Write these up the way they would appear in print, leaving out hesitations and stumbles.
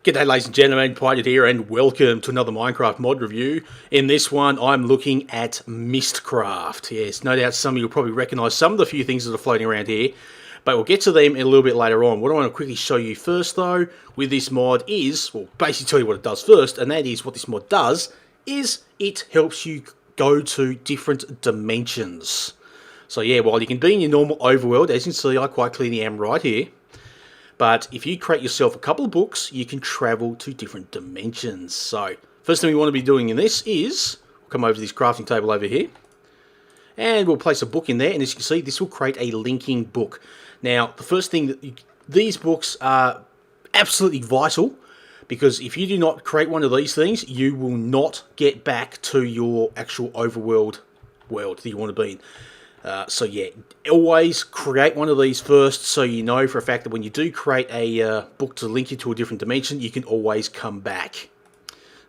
G'day ladies and gentlemen, Piedudeaus here and welcome to another Minecraft mod review. In this one I'm looking at Mystcraft. Yes, no doubt some of you will probably recognise some of the few things that are floating around here, but we'll get to them a little bit later on. What I want to quickly show you first though with this mod is, well, basically tell you what it does first, and that is what this mod does is it helps you go to different dimensions. So yeah, while you can be in your normal overworld, as you can see I quite clearly am right here, but if you create yourself a couple of books, you can travel to different dimensions. So, first thing we want to be doing in this is, we'll come over to this crafting table over here, and we'll place a book in there, and as you can see, this will create a linking book. Now, the first thing, these books are absolutely vital, because if you do not create one of these things, you will not get back to your actual overworld world that you want to be in. So yeah, always create one of these first, so you know for a fact that when you do create a book to link you to a different dimension, you can always come back.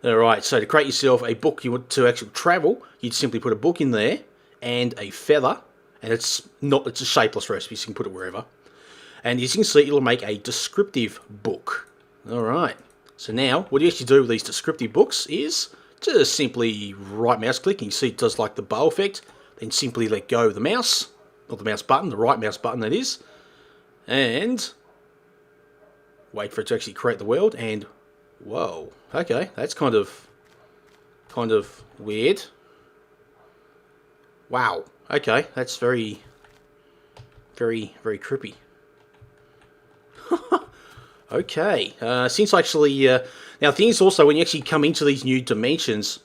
Alright, so to create yourself a book you want to actually travel, you'd simply put a book in there, and a feather, and it's a shapeless recipe, so you can put it wherever. And as you can see, it'll make a descriptive book. Alright, so now, what you actually do with these descriptive books is just simply right mouse click, and you see it does like the bow effect. Then simply let go of the mouse, not the mouse button, the right mouse button that is, and wait for it to actually create the world, and whoa, okay, that's kind of weird. Wow, okay, that's very creepy. Okay, since actually, now the thing is also when you actually come into these new dimensions,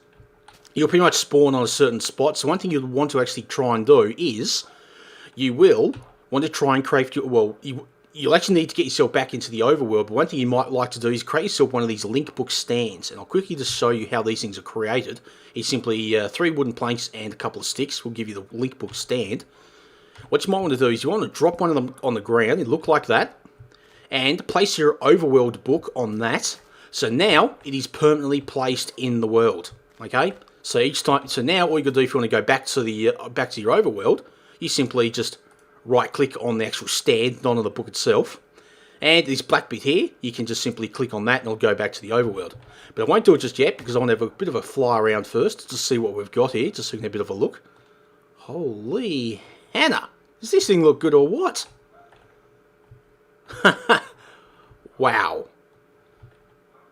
you'll pretty much spawn on a certain spot. So one thing you'll want to actually try and do is you will want to try and create your, well, you'll actually need to get yourself back into the overworld, but one thing you might like to do is create yourself one of these link book stands, and I'll quickly just show you how these things are created. It's simply 3 wooden planks and a couple of sticks will give you the link book stand. What you might want to do is you want to drop one of them on the ground, it look like that, and place your overworld book on that. So now it is permanently placed in the world, okay? So each time, so now all you got to do if you want to go back to your overworld, you simply just right-click on the actual stand, not on the book itself, and this black bit here, you can just simply click on that, and it'll go back to the overworld. But I won't do it just yet because I want to have a bit of a fly around first to see what we've got here, just so we can have a bit of a look. Holy Hannah! Does this thing look good or what? Wow,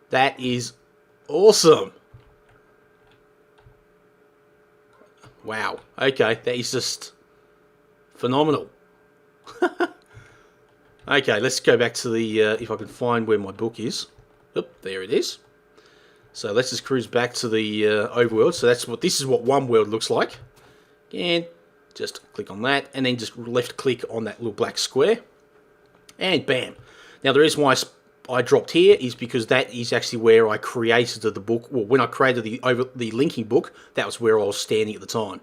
that is awesome. Wow, okay, that is just phenomenal. Okay, let's go back to the, if I can find where my book is. Oop, there it is. So let's just cruise back to the overworld. So this is what one world looks like. And just click on that, and then just left click on that little black square. And bam. Now the reason why I dropped here is because that is actually where I created the book. Well, when I created the linking book, that was where I was standing at the time.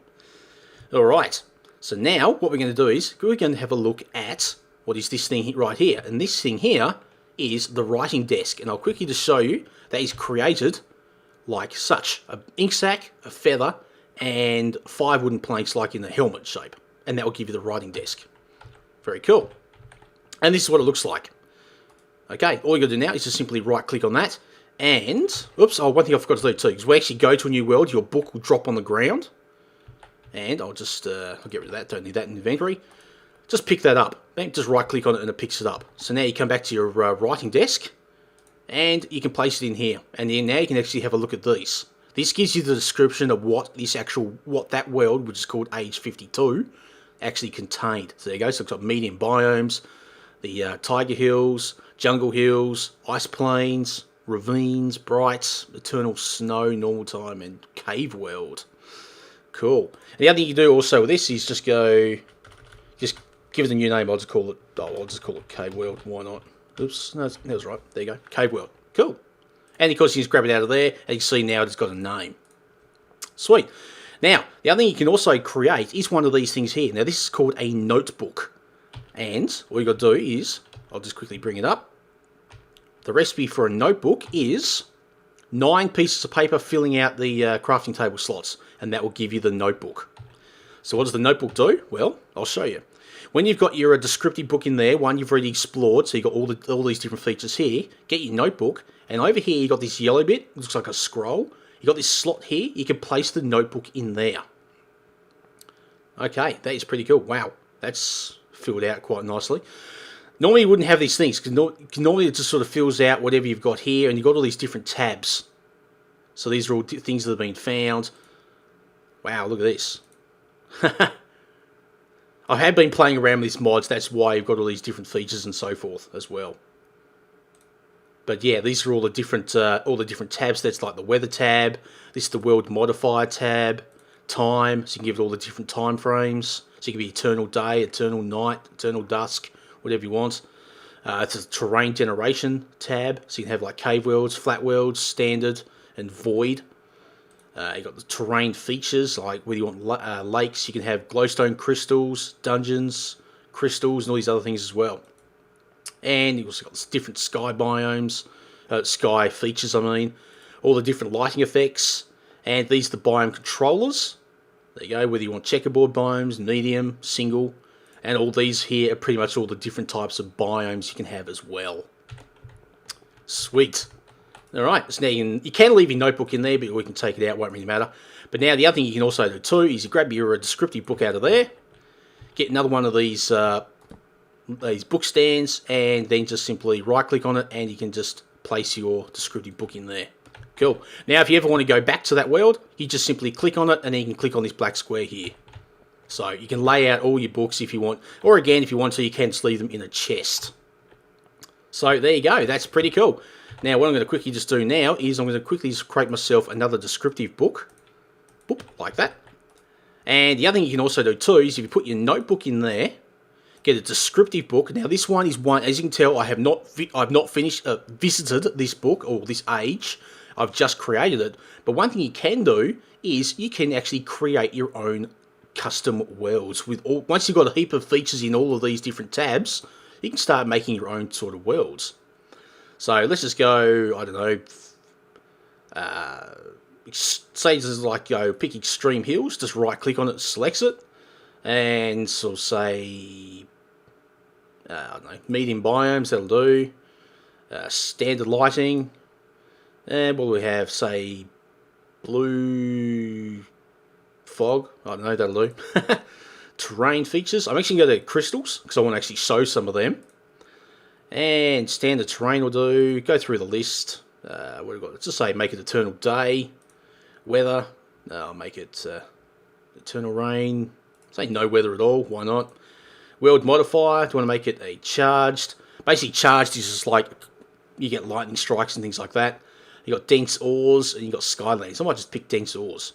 Alright, so now what we're going to do is we're going to have a look at what is this thing right here. And this thing here is the writing desk. And I'll quickly just show you that is created like such. An ink sac, a feather, and 5 wooden planks like in the helmet shape. And that will give you the writing desk. Very cool. And this is what it looks like. Okay, all you got to do now is just simply right-click on that, and, oops, oh, one thing I forgot to do too, because we actually go to a new world, your book will drop on the ground, and I'll just, I'll get rid of that, don't need that in inventory. Just pick that up, then just right-click on it and it picks it up. So now you come back to your writing desk, and you can place it in here, and then now you can actually have a look at these. This gives you the description of what that world, which is called Age 52, actually contained. So there you go, so it's got medium biomes, the Tiger Hills, Jungle Hills, Ice Plains, Ravines, Brights, Eternal Snow, Normal Time, and Cave World. Cool. And the other thing you do also with this is just give it a new name. I'll just call it Cave World. Why not? Oops, no, that was right. There you go, Cave World. Cool. And of course you just grab it out of there, and you can see now it's got a name. Sweet. Now, the other thing you can also create is one of these things here. Now, this is called a notebook. And all you got to do is, I'll just quickly bring it up. The recipe for a notebook is 9 pieces of paper filling out the crafting table slots, and that will give you the notebook. So what does the notebook do? Well, I'll show you. When you've got your descriptive book in there, one you've already explored, so you've got all these different features here, get your notebook, and over here you've got this yellow bit, looks like a scroll. You've got this slot here, you can place the notebook in there. Okay, that is pretty cool. Wow, that's filled out quite nicely. Normally you wouldn't have these things, because normally it just sort of fills out whatever you've got here, and you've got all these different tabs. So these are all things that have been found. Wow, look at this. I have been playing around with these mods, that's why you've got all these different features and so forth as well. But yeah, these are all the different tabs. That's like the weather tab, this is the world modifier tab, time, so you can give it all the different time frames. So you can be eternal day, eternal night, eternal dusk, whatever you want. It's a terrain generation tab, so you can have like cave worlds, flat worlds, standard, and void. You've got the terrain features, like whether you want lakes, you can have glowstone crystals, dungeons, crystals, and all these other things as well. And you've also got different sky biomes, sky features, I mean, all the different lighting effects, and these are the biome controllers. There you go, whether you want checkerboard biomes, medium, single, and all these here are pretty much all the different types of biomes you can have as well. Sweet. Alright, so now you can leave your notebook in there, but we can take it out, won't really matter. But now the other thing you can also do too is you grab your descriptive book out of there, get another one of these book stands, and then just simply right click on it and you can just place your descriptive book in there. Cool. Now if you ever want to go back to that world, you just simply click on it and then you can click on this black square here. So you can lay out all your books if you want, or again if you want to, you can just leave them in a chest. So there you go, that's pretty cool. Now what I'm going to quickly just do now is I'm going to quickly just create myself another descriptive book. Boop, like that. And the other thing you can also do too is if you put your notebook in there, get a descriptive book. Now this one is one, as you can tell, I've not visited this book or this age. I've just created it. But one thing you can do is you can actually create your own custom worlds with all. Once you've got a heap of features in all of these different tabs, you can start making your own sort of worlds. So let's just go, I don't know, say this is like, pick Extreme Hills, just right click on it, selects it, and so say, I don't know, medium biomes, that'll do, standard lighting, and what do we have, say, blue fog, I don't know, that'll do, terrain features, I'm actually going to go to crystals, because I want to actually show some of them. And standard terrain will do. Go through the list. What have we got? Let's just say make it eternal day. Weather. I'll make it eternal rain. Say no weather at all. Why not? World modifier. Do you want to make it a charged? Basically, charged is just like you get lightning strikes and things like that. You got dense ores and you got skylands. I might just pick dense ores.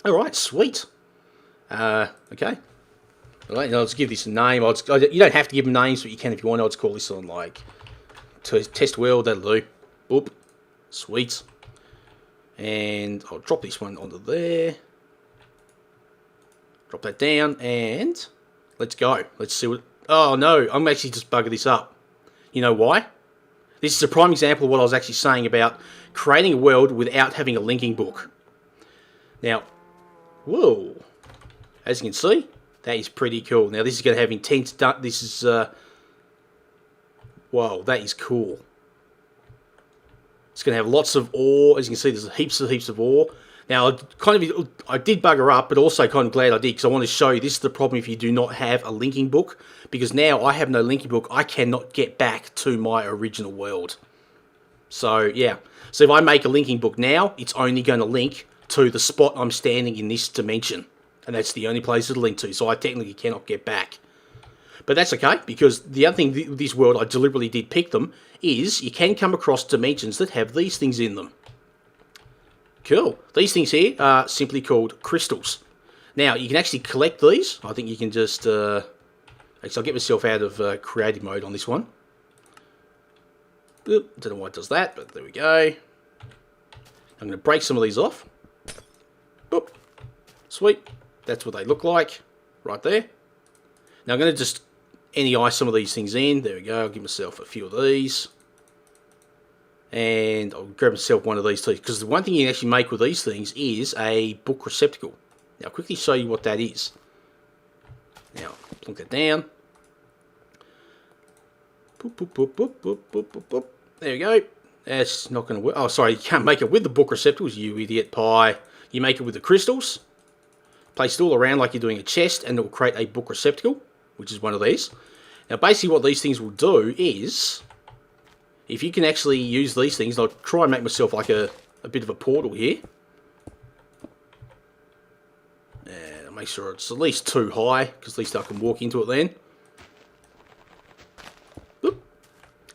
All right, sweet. Okay. Right, I'll just give this a name. You don't have to give them names, but you can if you want. I'll just call this on like test world. That'll do. Boop. Sweet. And I'll drop this one onto there. Drop that down and let's go. Let's see what. Oh no, I'm actually just bugging this up. You know why? This is a prime example of what I was actually saying about creating a world without having a linking book. Now, whoa. As you can see. That is pretty cool. Now this is going to have intense. This is wow, that is cool. It's going to have lots of ore. As you can see, there's heaps of ore. Now I did bugger up, but also kind of glad I did because I want to show you this is the problem if you do not have a linking book. Because now I have no linking book, I cannot get back to my original world. So yeah, so if I make a linking book now, it's only going to link to the spot I'm standing in this dimension. And that's the only place it'll link to, so I technically cannot get back. But that's okay, because the other thing with this world, I deliberately did pick them, is you can come across dimensions that have these things in them. Cool. These things here are simply called crystals. Now, you can actually collect these. I think you can just... actually, I'll get myself out of creative mode on this one. Oop, don't know why it does that, but there we go. I'm going to break some of these off. Boop. Sweet. That's what they look like, right there. Now I'm going to just NEI some of these things in. There we go. I'll give myself a few of these. And I'll grab myself one of these too. Because the one thing you can actually make with these things is a book receptacle. Now I'll quickly show you what that is. Now, plunk it down. Boop, boop, boop, boop, boop, boop, boop, boop. There we go. That's not going to work. Oh, sorry, you can't make it with the book receptacles, you idiot pie. You make it with the crystals. Place it all around like you're doing a chest, and it will create a book receptacle, which is one of these. Now, basically what these things will do is, if you can actually use these things, I'll try and make myself like a bit of a portal here. And I'll make sure it's at least too high, because at least I can walk into it then.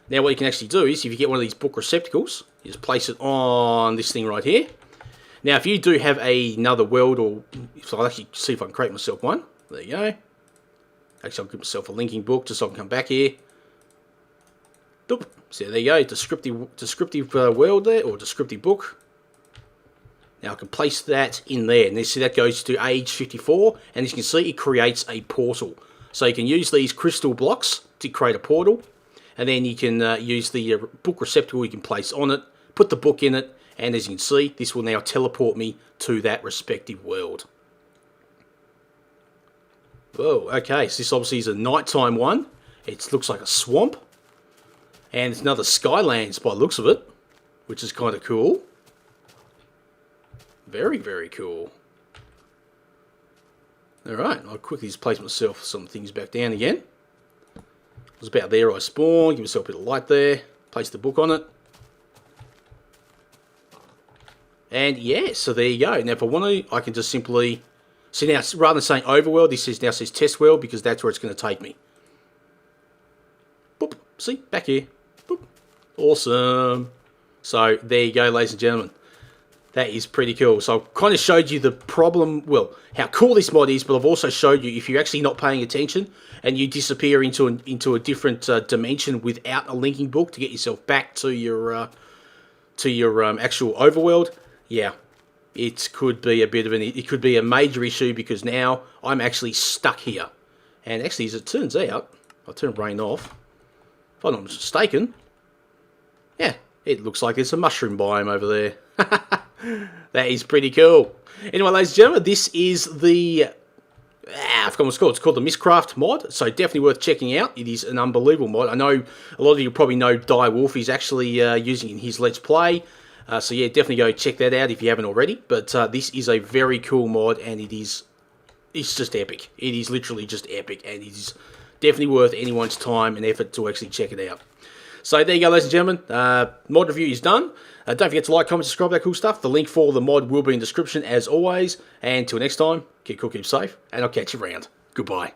Now what you can actually do is, if you get one of these book receptacles, you just place it on this thing right here. Now if you do have another world, or so I'll actually see if I can create myself one. There you go. Actually I'll give myself a linking book just so I can come back here. Boop. So there you go, descriptive world there, or descriptive book. Now I can place that in there, and you see that goes to age 54, and as you can see it creates a portal. So you can use these crystal blocks to create a portal. And then you can use the book receptacle you can place on it, put the book in it, and as you can see, this will now teleport me to that respective world. Whoa, okay, so this obviously is a nighttime one. It looks like a swamp. And it's another Skylands by the looks of it, which is kind of cool. Very, very cool. Alright, I'll quickly just place myself some things back down again. It was about there I spawned, give myself a bit of light there, place the book on it. And yeah, so there you go. Now if I want to, I can just simply, see now rather than saying overworld, this now says test world, because that's where it's going to take me. Boop, see, back here. Boop. Awesome. So there you go, ladies and gentlemen. That is pretty cool. So I've kind of showed you the problem, well, how cool this mod is, but I've also showed you if you're actually not paying attention and you disappear into a different dimension without a linking book to get yourself back to your actual overworld, yeah, it could be a bit of it could be a major issue, because now I'm actually stuck here. And actually, as it turns out, I'll turn rain off. If I'm not mistaken, yeah, it looks like there's a mushroom biome over there. That is pretty cool. Anyway, ladies and gentlemen, this is the I forgot what it's called. It's called the Mystcraft mod, so definitely worth checking out. It is an unbelievable mod. I know a lot of you probably know Wolf is actually using it in his Let's Play. So yeah, definitely go check that out if you haven't already. But this is a very cool mod, and it's just epic. It is literally just epic, and it is definitely worth anyone's time and effort to actually check it out. So there you go, ladies and gentlemen. Mod review is done. Don't forget to like, comment, subscribe, that cool stuff. The link for the mod will be in the description as always. And till next time, keep cool, keep safe, and I'll catch you around. Goodbye.